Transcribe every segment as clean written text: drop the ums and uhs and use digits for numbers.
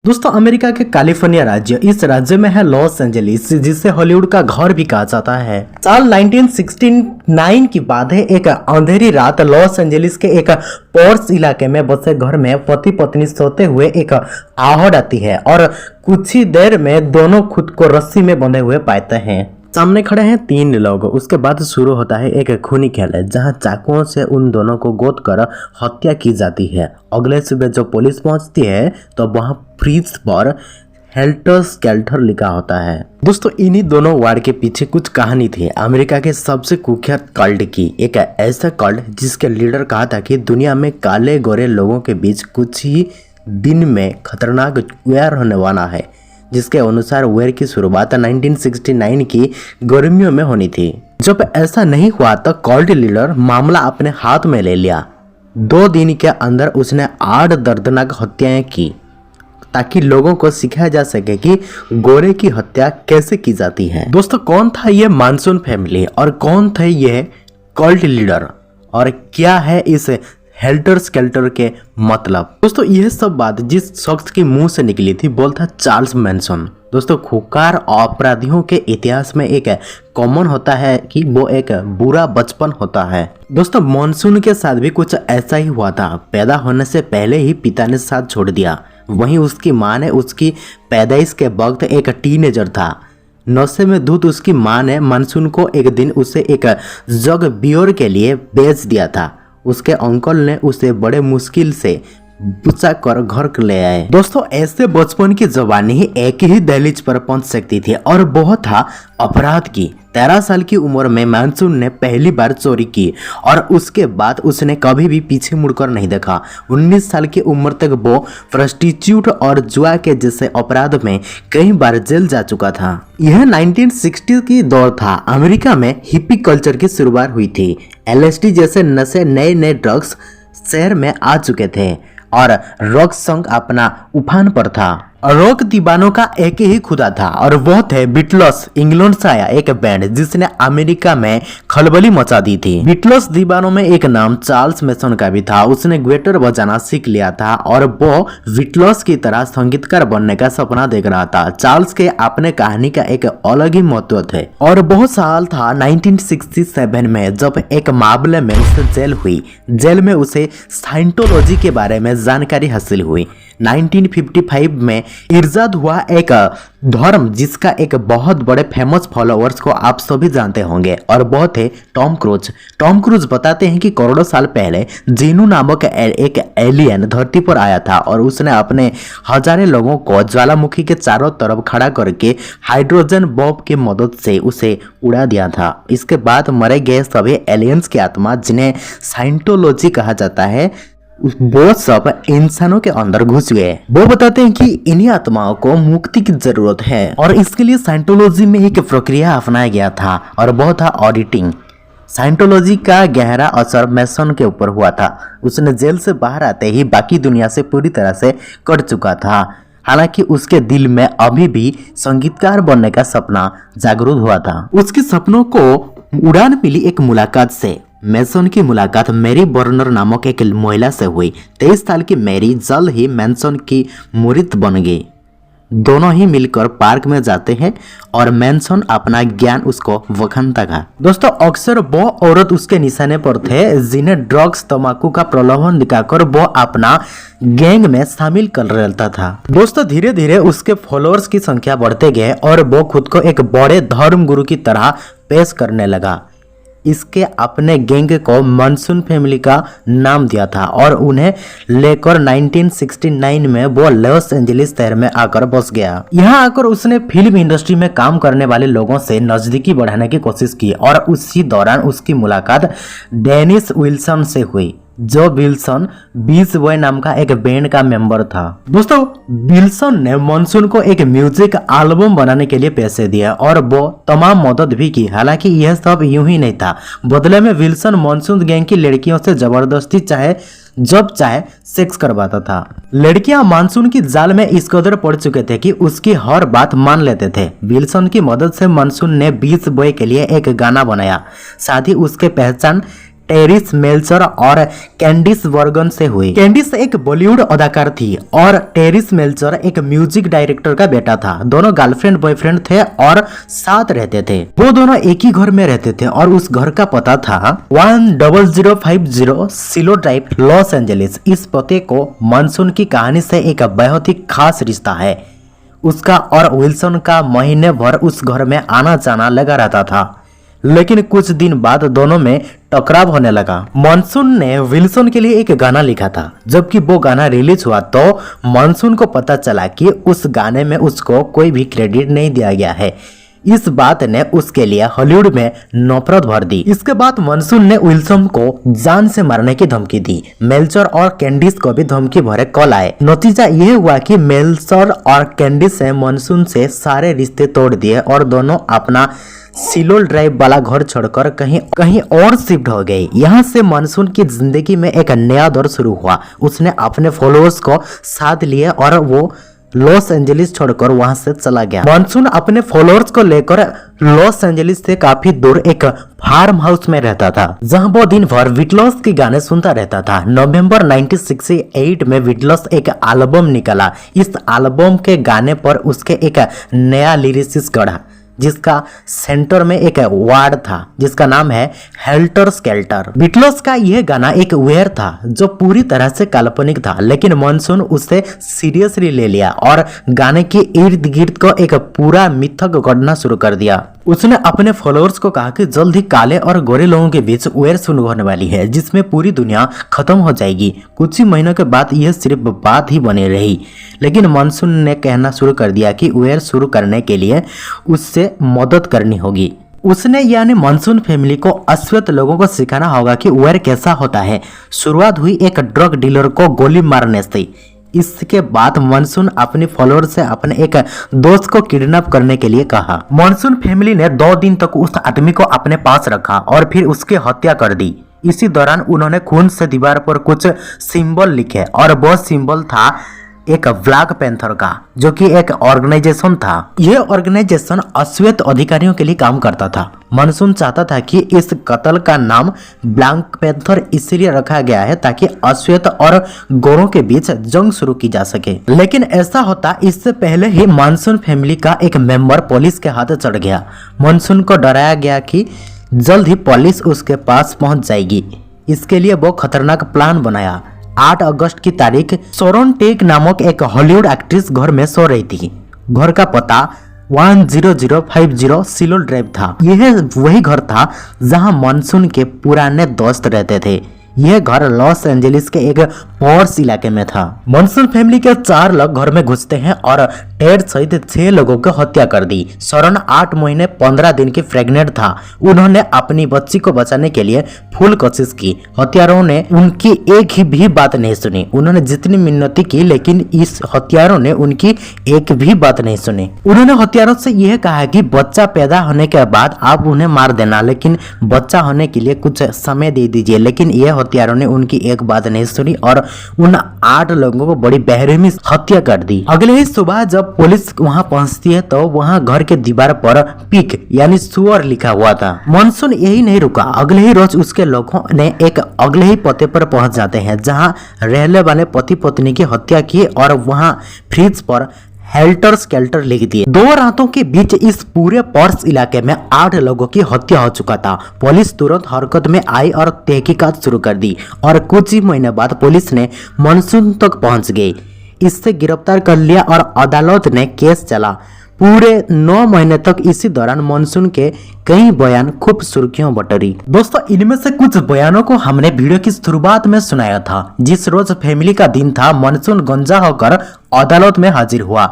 दोस्तों अमेरिका के कैलिफोर्निया राज्य, इस राज्य में है लॉस एंजलिस, जिसे हॉलीवुड का घर भी कहा जाता है। साल 1969 की बात है। एक अंधेरी रात लॉस एंजलिस के एक पॉर्श इलाके में बसे घर में पति पत्नी सोते हुए एक आहट आती है और कुछ ही देर में दोनों खुद को रस्सी में बंधे हुए पाते हैं। सामने खड़े हैं तीन लोग। उसके बाद शुरू होता है एक खूनी खेल जहां चाकुओं से उन दोनों को गोद कर हत्या की जाती है। अगले सुबह जब पुलिस पहुंचती है तो वहां फ्रिज पर हेल्टर स्केल्टर लिखा होता है। दोस्तों इन्हीं दोनों वार के पीछे कुछ कहानी थी अमेरिका के सबसे कुख्यात कल्ट की। एक ऐसा कल्ट जिसके लीडर कहा था कि दुनिया में काले गोरे लोगों के बीच कुछ ही दिन में खतरनाक वैर होने वाला है, जिसके अनुसार वैर की शुरुआत 1969 की गर्मियों में होनी थी। जब ऐसा नहीं हुआ तो कल्ट लीडर मामला अपने हाथ में ले लिया। 2 दिन के अंदर उसने 8 दर्दनाक हत्याएं की ताकि लोगों को सिखाया जा सके कि गोरे की हत्या कैसे की जाती है। दोस्तों कौन था ये मानसून फैमिली और कौन थे ये कल्ट लीडर और क्या है इस हेल्टर स्केल्टर के मतलब? दोस्तों यह सब बात जिस शख्स के मुंह से निकली थी वो था चार्ल्स मैनसन। दोस्तों खूंखार अपराधियों के इतिहास में एक कॉमन होता है कि वो एक बुरा बचपन होता है। दोस्तों मानसून के साथ भी कुछ ऐसा ही हुआ था। पैदा होने से पहले ही पिता ने साथ छोड़ दिया। वहीं उसकी मां ने उसकी पैदाइश के वक्त एक टीनेजर था। नशे में धुत उसकी मां ने मानसून को एक दिन उसे एक जग बियर के लिए बेच दिया था। उसके अंकल ने उसे बड़े मुश्किल से बुचा कर घर ले आए। दोस्तों ऐसे बचपन की जवानी ही एक ही दहलीज पर पहुंच सकती थी और वो था अपराध की। 13 साल की उम्र में मानसून ने पहली बार चोरी की और उसके बाद उसने कभी भी पीछे मुड़कर नहीं देखा। 19 साल की उम्र तक वो प्रोस्टिट्यूट और जुआ के जैसे अपराध में कई बार जेल जा चुका था। यह 1960 की दौर था। अमेरिका में हिप्पी कल्चर की शुरुआत हुई थी। LSD जैसे नशे नए डरग्स शहर में आ चुके थे और रॉक सॉन्ग अपना उफान पर था। रॉक दीवानों का एक ही खुदा था और वह थे बीटल्स। इंग्लैंड से आया एक बैंड जिसने अमेरिका में खलबली मचा दी थी। बीटल्स दीवानों में एक नाम चार्ल्स मैसन का भी था। उसने गिटार बजाना सीख लिया था और वो बीटल्स की तरह संगीतकार बनने का सपना देख रहा था। चार्ल्स के अपने कहानी का एक अलग ही महत्व थे और बहुत साल था 1967 में जब एक मामले में उसे जेल हुई। जेल में उसे साइंटोलॉजी के बारे में जानकारी हासिल हुई। 1955 में इर्जाद हुआ एक धर्म जिसका एक बहुत बड़े फेमस फॉलोअर्स को आप सभी जानते होंगे और वो थे टॉम क्रूज। टॉम क्रूज बताते हैं कि करोड़ों साल पहले जीनू नामक एक एलियन धरती पर आया था और उसने अपने हजारों लोगों को ज्वालामुखी के चारों तरफ खड़ा करके हाइड्रोजन बॉम्ब की मदद से उसे उड़ा दिया था। इसके बाद मरे गए सभी एलियंस की आत्मा, जिन्हें साइंटोलॉजी कहा जाता है, वो सब इंसानों के अंदर घुस गए। वो बताते हैं कि इन्हीं आत्माओं को मुक्ति की जरूरत है और इसके लिए साइंटोलॉजी में एक प्रक्रिया अपनाया गया था और वो था ऑडिटिंग। साइंटोलॉजी का गहरा असर मैसन के ऊपर हुआ था। उसने जेल से बाहर आते ही बाकी दुनिया से पूरी तरह से कट चुका था। हालांकि उसके दिल में अभी भी संगीतकार बनने का सपना जागरूक हुआ था। उसके सपनों को उड़ान मिली एक मुलाकात से। मैसन की मुलाकात मैरी बर्नर नामक एक महिला से हुई। 23 साल की मैरी जल्द ही मैनसन की मुरीद बन गई। दोनों ही मिलकर पार्क में जाते हैं और मैनसन अपना ज्ञान उसको बखानता था। दोस्तों अक्सर वो औरत उसके निशाने पर थे जिन्हें ड्रग्स तंबाकू का प्रलोभन दिखाकर वो अपना गैंग में शामिल कर लेता था। दोस्तों धीरे धीरे उसके फॉलोअर्स की संख्या बढ़ते गए और वो खुद को एक बड़े धर्म गुरु की तरह पेश करने लगा। इसके अपने गैंग को मानसून फैमिली का नाम दिया था और उन्हें लेकर 1969 में वो लॉस एंजलिस शहर में आकर बस गया। यहाँ आकर उसने फिल्म इंडस्ट्री में काम करने वाले लोगों से नजदीकी बढ़ाने की कोशिश की और उसी दौरान उसकी मुलाकात डेनिस विल्सन से हुई, जो विल्सन बीच बॉय नाम का एक बैंड का मेंबर था। दोस्तों विल्सन ने मानसून को एक म्यूजिक एल्बम बनाने के लिए पैसे दिए और वो तमाम मदद भी की। हालांकि यह सब यूं ही नहीं था। बदले में विल्सन मानसून गैंग की लड़कियों से जबरदस्ती जब चाहे सेक्स करवाता था। लड़कियां मानसून की जाल में इस कदर पड़ चुके थे कि उसकी हर बात मान लेते थे। विल्सन की मदद से मानसून ने बीच बॉय के लिए एक गाना बनाया। साथ ही उसके पहचान टेरिस मेल्सर और कैंडिस वर्गन से हुई। कैंडिस एक बॉलीवुड अदाकार थी और टेरिस मेल्सर एक म्यूजिक डायरेक्टर का बेटा था। दोनों गर्लफ्रेंड बॉयफ्रेंड थे और साथ रहते थे। वो दोनों एक ही घर में रहते थे और उस घर का पता था 10050 सिलो ड्राइव, लॉस एंजलिस। इस पते को मानसून की कहानी से एक बहुत ही खास रिश्ता है। उसका और विल्सन का महीने भर उस घर में आना जाना लगा रहता था, लेकिन कुछ दिन बाद दोनों में टकराव होने लगा। मानसून ने विल्सन के लिए एक गाना लिखा था। जबकि वो गाना रिलीज हुआ तो मानसून को पता चला कि उस गाने में उसको कोई भी क्रेडिट नहीं दिया गया है। इस बात ने उसके लिए हॉलीवुड में नफरत भर दी। इसके बाद मानसून ने विल्सन को जान से मारने की धमकी दी। मेल्सर और कैंडिस को भी धमकी भरे कॉल आए। नतीजा यह हुआ कि मेल्सर और कैंडिस ने मानसून से सारे रिश्ते तोड़ दिए और दोनों अपना सिलो ड्राइव वाला घर छोड़कर कहीं और शिफ्ट हो गए। यहाँ से मानसून की जिंदगी में एक नया दौर शुरू हुआ। उसने अपने फॉलोअर्स को साथ लिए और वो लॉस एंजलिस छोड़कर वहां से चला गया। मानसून अपने फॉलोअर्स को लेकर लॉस एंजलिस से काफी दूर एक फार्म हाउस में रहता था, जहां वो दिन भर विटलॉस के गाने सुनता रहता था। नवंबर 1968 में विटलॉस एक एल्बम निकाला। इस एल्बम के गाने पर उसके एक नया लिरिसिस्ट गढ़ा, जिसका सेंटर में एक वार्ड था जिसका नाम है हेल्टर स्केल्टर। बीटल्स का यह गाना एक वेयर था जो पूरी तरह से काल्पनिक था, लेकिन मानसून उसे सीरियसली ले लिया और गाने के इर्द गिर्द को एक पूरा मिथक गढ़ना शुरू कर दिया। उसने अपने फॉलोअर्स को कहा कि जल्द ही काले और गोरे लोगों के बीच वेयर शुरू होने वाली है, जिसमें पूरी दुनिया खत्म हो जाएगी। कुछ ही महीनों के बाद यह सिर्फ बात ही बनी रही, लेकिन मानसून ने कहना शुरू कर दिया कि वेयर शुरू करने के लिए उससे मदद करनी होगी। उसने यानी मानसून फैमिली को अश्वेत लोगों को सिखाना होगा कि वेयर कैसा होता है। शुरुआत हुई एक ड्रग डीलर को गोली मारने से। इसके बाद मानसून अपने फॉलोअर से अपने एक दोस्त को किडनैप करने के लिए कहा। मानसून फैमिली ने 2 दिन तक उस आदमी को अपने पास रखा और फिर उसकी हत्या कर दी। इसी दौरान उन्होंने खून से दीवार पर कुछ सिंबल लिखे और वो सिंबल था एक ब्लैक पैंथर का, जो कि एक ऑर्गेनाइजेशन था। यह ऑर्गेनाइजेशन अश्वेत अधिकारियों के लिए काम करता था। मानसून चाहता था कि इस कत्ल का नाम ब्लैक पैंथर इसलिए रखा गया है ताकि अश्वेत और गोरों के बीच जंग शुरू की जा सके, लेकिन ऐसा होता इससे पहले ही मानसून फैमिली का एक मेंबर पुलिस के हाथ चढ़ गया। मानसून को डराया गया कि जल्द ही पुलिस उसके पास पहुंच जाएगी। इसके लिए वो खतरनाक प्लान बनाया। 8 अगस्त की तारीख सोरन टेक नामक एक हॉलीवुड एक्ट्रेस घर में सो रही थी। घर का पता 10050 सिलो ड्राइव था। यह वही घर था जहां मानसून के पुराने दोस्त रहते थे। यह घर लॉस एंजलिस के एक पॉर्स इलाके में था। मानसून फैमिली के 4 लोग घर में घुसते हैं और टेड सहित 6 लोगों की हत्या कर दी। सोरन 8 महीने 15 दिन की प्रेग्नेंट था। उन्होंने अपनी बच्ची को बचाने के लिए फुल कोशिश की। हत्यारों ने उनकी एक ही भी बात नहीं सुनी। उन्होंने जितनी मिन्नती की, लेकिन इस हत्यारों ने उनकी एक भी बात नहीं सुनी। उन्होंने हत्यारों से यह कहा कि बच्चा पैदा होने के बाद आप उन्हें मार देना, लेकिन बच्चा होने के लिए कुछ समय दे दीजिए। लेकिन यह हत्यारों ने उनकी एक बात नहीं सुनी और उन 8 लोगों को बड़ी बेरहमी से हत्या कर दी। अगले ही सुबह जब पुलिस वहां पहुंचती है तो वहां घर के दीवार पर पिग यानी सुअर लिखा हुआ था। मानसून यही नहीं रुका। अगले ही रोज उसके लोगों ने एक अगले ही पते पर पहुंच जाते हैं जहां रहने वाले पति पत्नी की हत्या की और वहां फ्रिज पर हेल्टर स्केल्टर लिख दिए। 2 रातों के बीच इस पूरे पर्स इलाके में 8 लोगों की हत्या हो चुका था। पुलिस तुरंत हरकत में आई और तहकीकात शुरू कर दी और कुछ ही महीने बाद पुलिस ने मानसून तक पहुंच गई। इससे गिरफ्तार कर लिया और अदालत ने केस चला। पूरे 9 महीने तक इसी दौरान मानसून के कई बयान खूब सुर्खियों बटोरी। दोस्तों, इनमें से कुछ बयानों को हमने वीडियो की शुरुआत में सुनाया था। जिस रोज फैमिली का दिन था, मानसून गंजा होकर अदालत में हाजिर हुआ।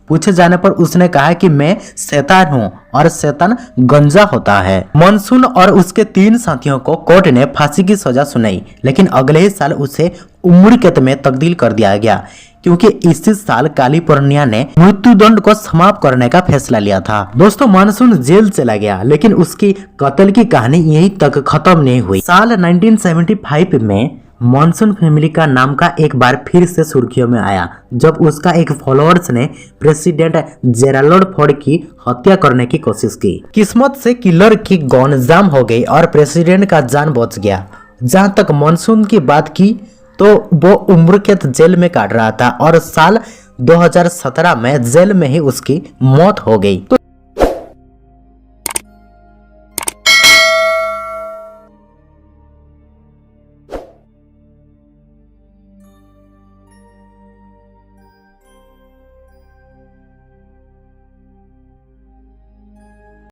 पूछे जाने पर उसने कहा कि मैं शैतान हूँ और शैतान गंजा होता है। मानसून और उसके 3 साथियों को कोर्ट ने फांसी की सजा सुनाई, लेकिन अगले ही साल उसे उम्र कैद में तब्दील कर दिया गया क्योंकि इसी साल कैलिफोर्निया ने मृत्युदंड को समाप्त करने का फैसला लिया था। दोस्तों, मानसून जेल चला गया, लेकिन उसकी कत्ल की कहानी यहीं तक खत्म नहीं हुई। साल 1975 में मानसून फैमिली का नाम का एक बार फिर से सुर्खियों में आया जब उसका एक फॉलोअर्स ने प्रेसिडेंट जेराल्ड फोर्ड की हत्या करने की कोशिश की। किस्मत से किलर की गन जाम हो गई और प्रेसिडेंट का जान बच गया। जहां तक मानसून की बात की तो वो उम्र कैद जेल में काट रहा था और साल 2017 में जेल में ही उसकी मौत हो गई। तो